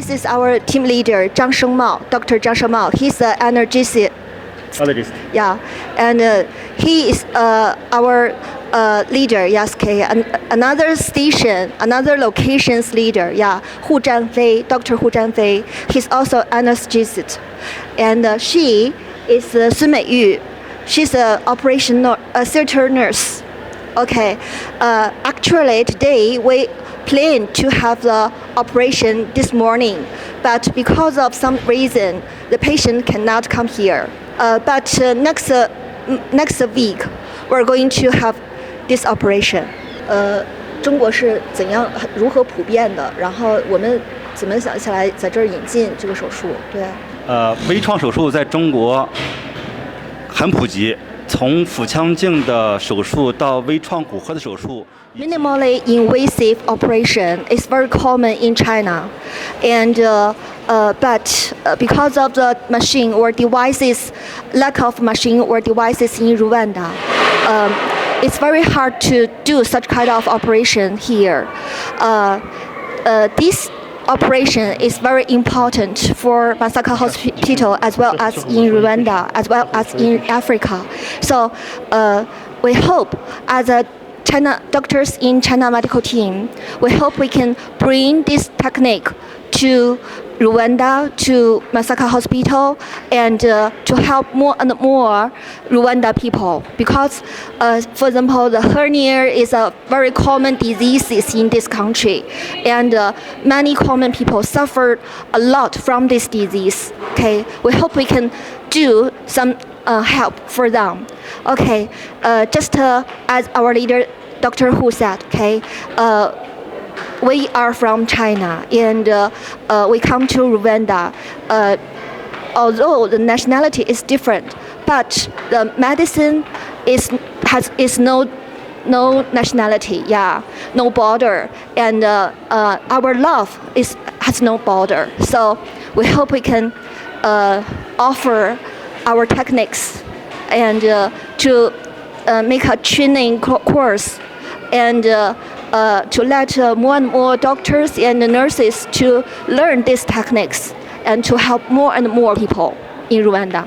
This is our team leader, Dr. Zhang Shengmao. He's an analgesic. Yeah, and he is our leader. Yes, okay. Another station, another location's leader. Yeah, Dr. Hu Zhanfei. He's also anesthesist, and she is Sun Meiyu. She's an operational theater nurse. Okay. Actually, today we plan to have the operation this morning, but because of some reason, the patient cannot come here. But next week, we're going to have this operation. 中国是如何普遍的？然后我们怎么想起来在这儿引进这个手术？对。微创手术在中国很普及，从腹腔镜的手术到微创骨髁的手术。Minimally invasive operation is very common in China, and but because of the machine or devices, lack of machine or devices in Rwanda, it's very hard to do such kind of operation here. This operation is very important for Masaka Hospital as well as in Rwanda, as well as in Africa. So we hope as a China doctors in China medical team, we hope we can bring this technique to Rwanda, to Masaka Hospital, and to help more and more Rwanda people. Because, for example, the hernia is a very common disease in this country, and many common people suffer a lot from this disease. Okay, we hope we can do some help for them. Okay, just as our leader, Dr. Hu said, okay, we are from China and we come to Rwanda. Although the nationality is different, but the medicine is no nationality, yeah, no border, and our love has no border. So we hope we can offer our techniques and to make a training course and to let more and more doctors and nurses to learn these techniques and to help more and more people in Rwanda.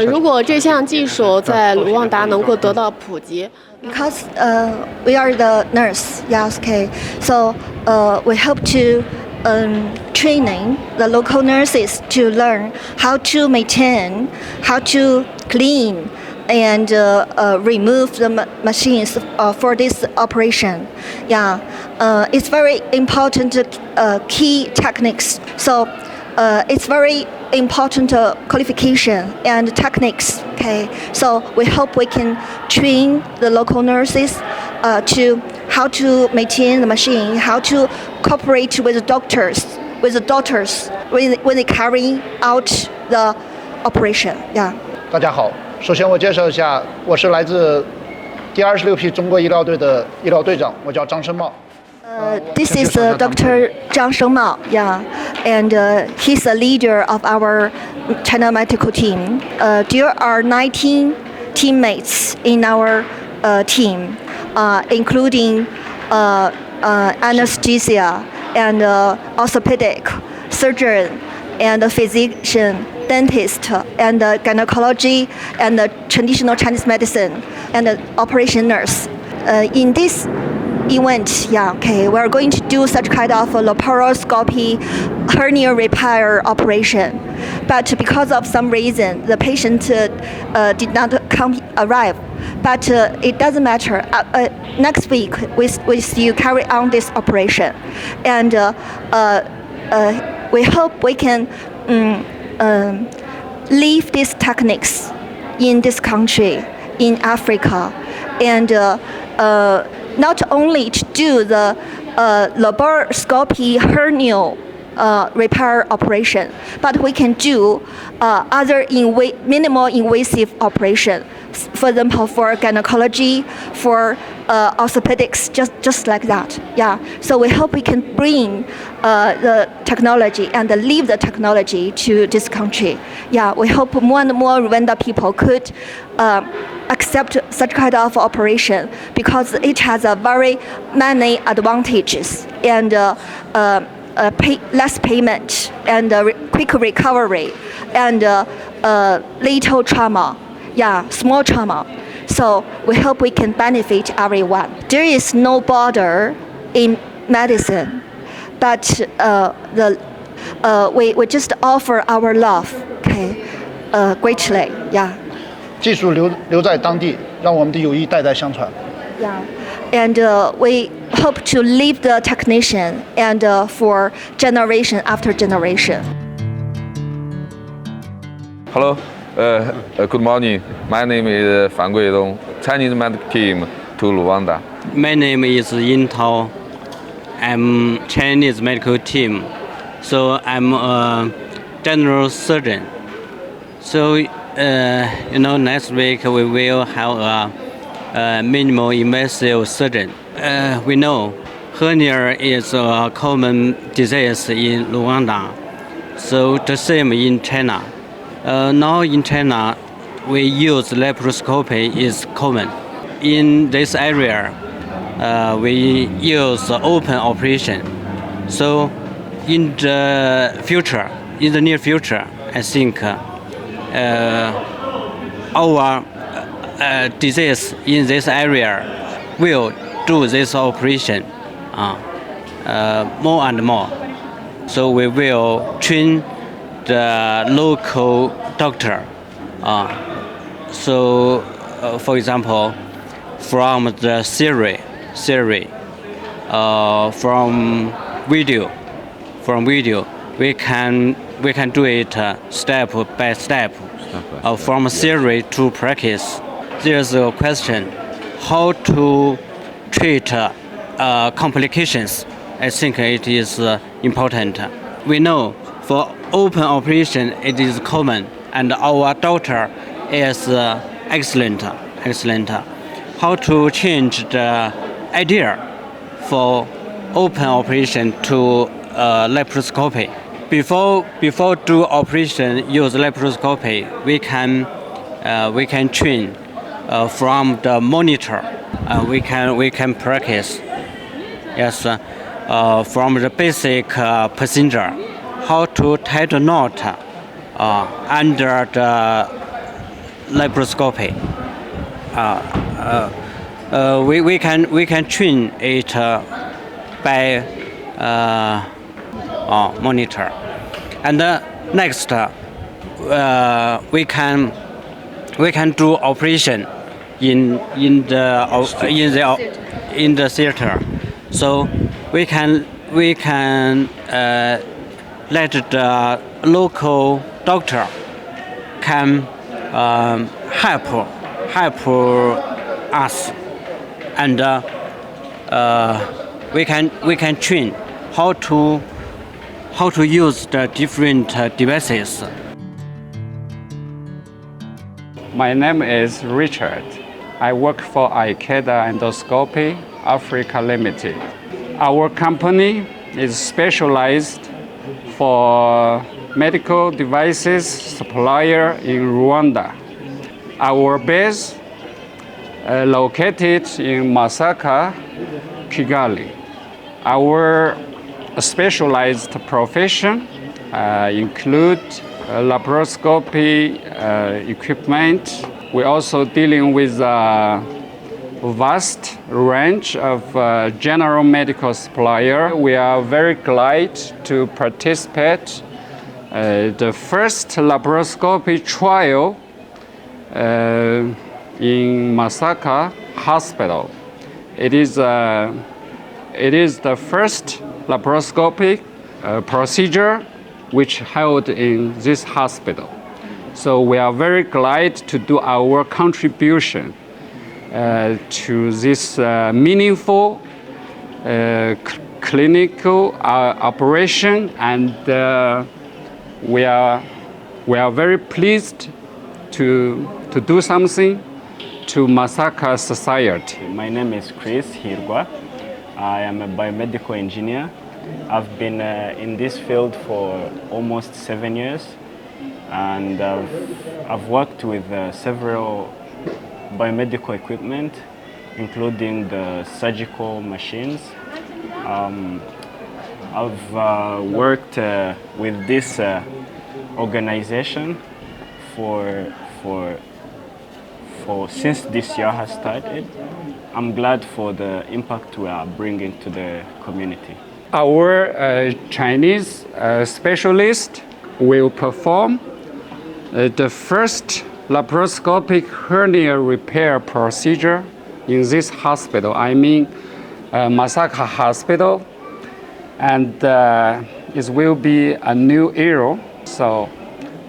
如果这项技术在卢旺达能够得到普及 Because we are the nurse, yes, okay. So we hope to training the local nurses to learn how to maintain, how to clean, and remove the machines for this operation. Yeah, it's very important key techniques. So it's very important qualification and techniques. Okay, so we hope we can train the local nurses to how to maintain the machine, how to cooperate with the doctors, when they carry out the operation. Yeah. 大家好，首先我介绍一下，我是来自第26批中国医疗队的医疗队长，我叫张生茂。This is Dr. Zhang Shengmao, yeah, and he's a leader of our China medical team. There are 19 teammates in our team, including anesthesia and orthopedic surgeon and physician, dentist, and gynecology, and traditional Chinese medicine, and operation nurse. In this event, yeah, okay, we're going to do such kind of a laparoscopic hernia repair operation. But because of some reason, the patient did not arrive. But it doesn't matter. Next week, we still carry on this operation. And we hope we can leave these techniques in this country, in Africa, and not only to do the laparoscopy hernia repair operation, but we can do other minimal invasive operation. For example, for gynecology, for orthopedics, just like that. Yeah. So we hope we can bring the technology and leave the technology to this country. Yeah. We hope more and more Rwanda people could accept such kind of operation because it has a very many advantages and less payment and quick recovery and little trauma, small trauma. So we hope we can benefit everyone. There is no border in medicine, but we just offer our love, greatly, 技术留在当地，让我们的友谊代代相传。And we hope to leave the technician and for generation after generation. Hello, good morning. My name is Fan Guidong, Chinese medical team to Luanda. My name is Yin Tao. I'm Chinese medical team, so I'm a general surgeon. So next week we will have a minimal invasive surgeon. We know hernia is a common disease in Luanda, so the same in China. Now in China, we use laparoscopy is common. In this area, we use open operation. So in the near future, I think our disease in this area will do this operation more and more. So we will train the local doctor. For example, from the theory, from video, we can do it step by step, from theory to practice. There's a question, how to treat complications. I think it is important. We know for open operation it is common, and our doctor is excellent. How to change the idea for open operation to laparoscopy? Before do operation use laparoscopy, we can train from the monitor. We can practice. Yes, from the basic procedure, how to tie the knot under the laparoscopy. We can train it by monitor, and next we can do operation in the theater. So we can let the local doctor can help us, and we can train how to use the different devices. My name is Richard. I work for Ikeda Endoscopy Africa Limited. Our company is specialized for medical devices supplier in Rwanda. Our base located in Masaka, Kigali. Our specialized profession include laparoscopy equipment. We're also dealing with a vast range of general medical supplier. We are very glad to participate the first laparoscopy trial in Masaka Hospital. It is the first laparoscopic procedure which held in this hospital. So we are very glad to do our contribution to this meaningful clinical operation, and we are very pleased to do something to Masaka society. My name is Chris Hirwa. I am a biomedical engineer. I've been in this field for almost 7 years, and I've worked with several biomedical equipment, including the surgical machines, I've worked with this organization for since this year has started. I'm glad for the impact we are bringing to the community. Our Chinese specialist will perform the first laparoscopic hernia repair procedure in this hospital. I mean, Masaka Hospital, and it will be a new era. So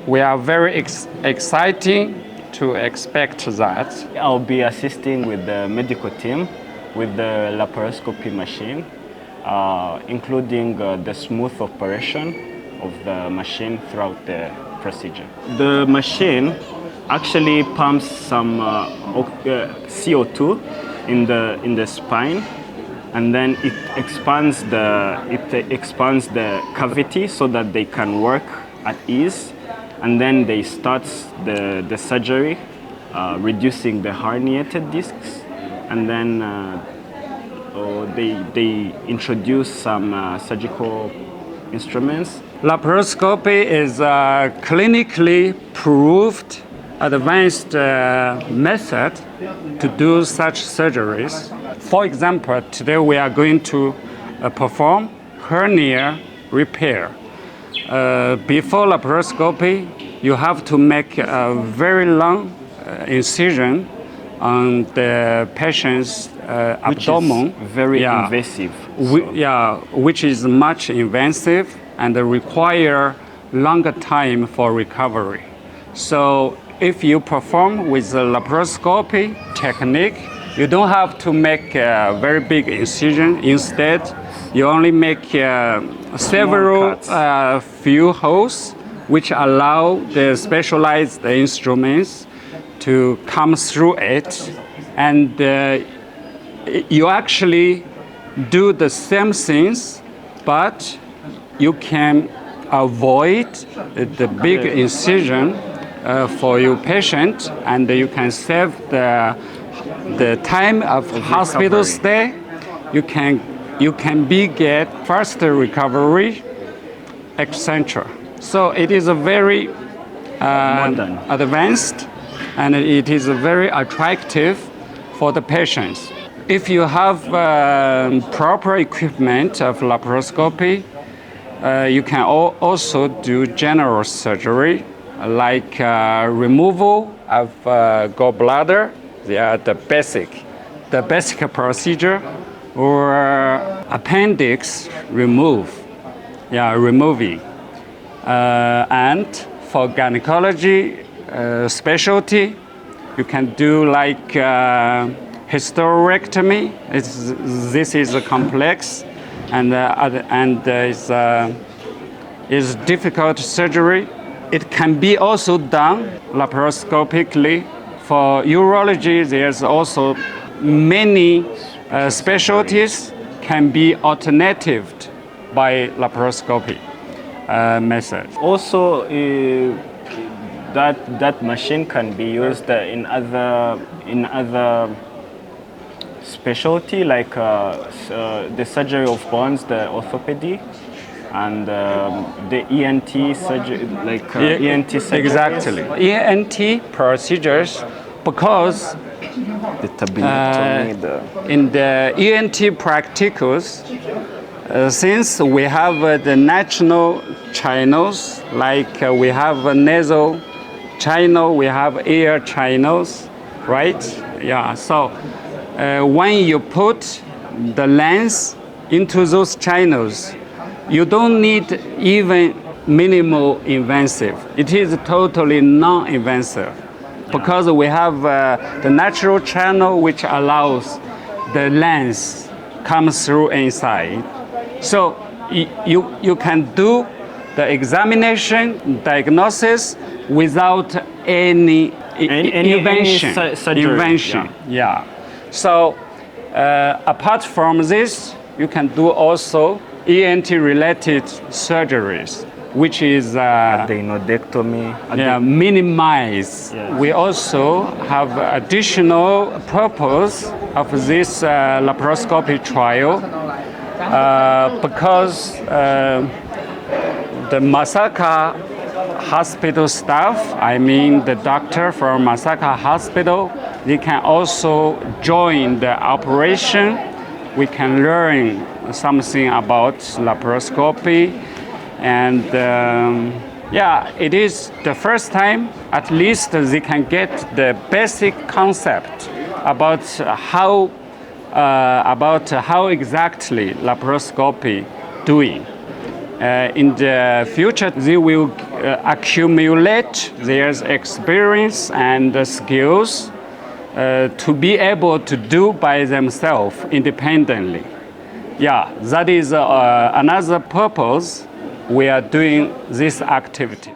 we are very excited to expect that. I'll be assisting with the medical team with the laparoscopy machine, including the smooth operation of the machine throughout the procedure. The machine actually pumps some CO2 in the spine, and then it expands the cavity so that they can work at ease, and then they start the surgery, reducing the herniated discs, and then they introduce some surgical instruments. Laparoscopy is a clinically proved advanced method to do such surgeries. For example, today we are going to perform hernia repair. Before laparoscopy, you have to make a very long incision on the patient's abdomen. Which is very invasive. Which is much invasive and require longer time for recovery. So if you perform with the laparoscopy technique, you don't have to make a very big incision. Instead, you only make several few holes, which allow the specialized instruments to come through it, and you actually do the same things, but you can avoid the big incision for your patient, and you can save the time of hospital stay. You can get faster recovery, etc. So it is a very advanced, and it is very attractive for the patients. If you have proper equipment of laparoscopy, you can also do general surgery, like removal of gallbladder, the basic procedure, or appendix removing. And for gynecology specialty, you can do like hysterectomy. This is a complex and is difficult surgery. It can be also done laparoscopically. For urology, there's also many specialties can be alternatived by laparoscopy method. Also, that machine can be used in other specialty, like the surgery of bones, the orthopedy, and the ENT surgery, ENT surgery. Exactly. ENT procedures, because in the ENT practicals, since we have the national channels, like we have nasal channel, we have ear channels, right? Yeah. So when you put the lens into those channels, you don't need even minimal invasive. It is totally non-invasive, because we have the natural channel which allows the lens come through inside. So you can do the examination, diagnosis without any invention. Yeah. So apart from this, you can do also ENT-related surgeries, which is adenodectomy. Minimize. Yes. We also have additional purpose of this laparoscopy trial. because the Masaka hospital staff, I mean the doctor from Masaka hospital, they can also join the operation. We can learn something about laparoscopy, and it is the first time at least they can get the basic concept about how exactly laparoscopy doing. In the future, they will accumulate their experience and skills to be able to do by themselves independently. Yeah, that is another purpose we are doing this activity.